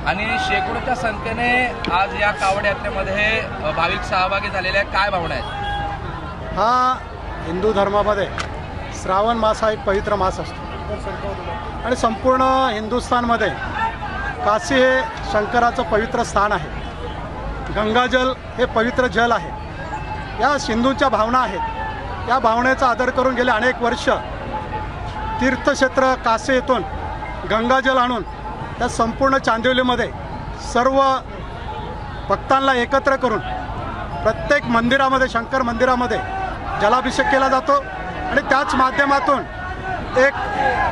आणि शेकडोच्या संख्येने आज या कावड यात्रेमध्ये भाविक सहभागी झालेले आहेत. काय भावना आहेत? हा हिंदू धर्मामध्ये श्रावण मास हा एक पवित्र मास असतो आणि संपूर्ण हिंदुस्थानमध्ये काशी हे शंकराचं पवित्र स्थान आहे. गंगाजल हे पवित्र जल आहे. या हिंदूंच्या भावना आहेत. या भावनेचा आदर करून गेले अनेक वर्ष तीर्थक्षेत्र काशी येथून गंगाजल आणून त्या संपूर्ण चांदिवलीमध्ये सर्व भक्तांना एकत्र करून प्रत्येक मंदिरामध्ये शंकर मंदिरामध्ये जलाभिषेक केला जातो आणि त्याच माध्यमातून एक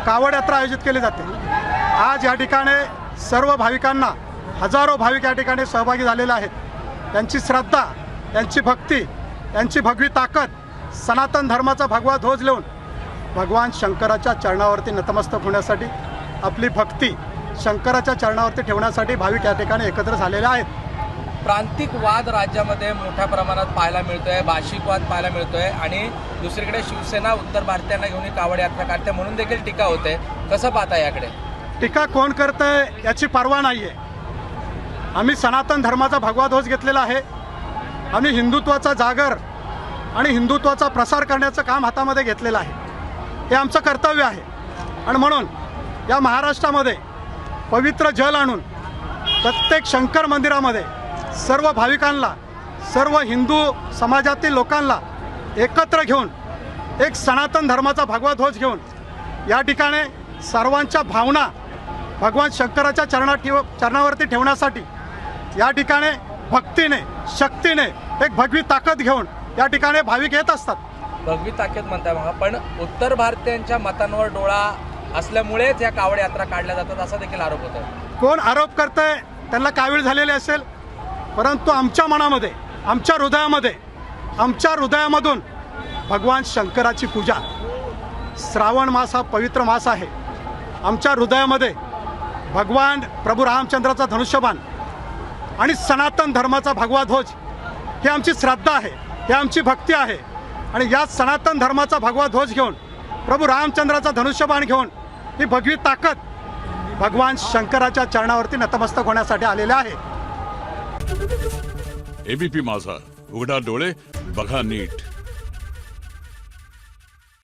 कावड यात्रा आयोजित केली जाते. आज या ठिकाणी सर्व भाविकांना हजारो भाविक या ठिकाणी सहभागी झालेले आहेत. त्यांची श्रद्धा, त्यांची भक्ती, त्यांची भगवी ताकद, सनातन धर्माचा भगवा ध्वज लेऊन भगवान शंकराच्या चरणावरती नतमस्तक होण्यासाठी, आपली भक्ती शंकराच्या चरणावरती ठेवण्यासाठी भाविक या ठिकाणी एकत्र झालेले आहेत. प्रांतिक वाद राज्यामध्ये मोठ्या प्रमाणात पाहायला मिळतोय, भाषिक वाद पाहायला मिळतोय आणि दुसरीकडे शिवसेना उत्तर भारतीयांना घेऊन ही कावड यात्रा काढते म्हणून देखील टीका होते. कसं पाहता याकडे? टीका कोण करतंय याची पर्वा नाही आहे. आम्ही सनातन धर्माचा भगवा ध्वज घेतलेला आहे. आम्ही हिंदुत्वाचा जागर आणि हिंदुत्वाचा प्रसार करण्याचं काम हातामध्ये घेतलेलं आहे. हे आमचं कर्तव्य आहे आणि म्हणून या महाराष्ट्रामध्ये पवित्र जल आणून प्रत्येक शंकर मंदिरामध्ये सर्व भाविकांना, सर्व हिंदू समाजातील लोकांना एकत्र घेऊन एक सनातन धर्माचा भगवा ध्वज घेऊन या ठिकाणी सर्वांच्या भावना भगवान शंकराच्या चरणावरती ठेवण्यासाठी या ठिकाणी भक्तीने, शक्तीने एक भगवी ताकद घेऊन या ठिकाणी भाविक येत असतात. भगवी ताकद म्हणताय मग, पण उत्तर भारतीयांच्या मतांवर डोळा असल्यामुळेच या कावड यात्रा काढल्या जातात असा देखील आरोप होतो. कोण आरोप करतंय त्यांना कावीळ झालेले असेल, परंतु आमच्या मनामध्ये, आमच्या हृदयामधून भगवान शंकराची पूजा, श्रावण मास हा पवित्र मास आहे. आमच्या हृदयामध्ये भगवान प्रभू रामचंद्राचा धनुष्यबाण आणि सनातन धर्माचा भगवा ध्वज ही आमची श्रद्धा आहे, ही आमची भक्ती आहे. आणि या सनातन धर्माचा भगवा ध्वज घेऊन, प्रभू रामचंद्राचा धनुष्यबाण घेऊन ही भगवी ताकद भगवान शंकराच्या चरणावरती नतमस्तक होण्यासाठी आलेले आहे. एबीपी माझा, उघडा डोळे बघा नीट.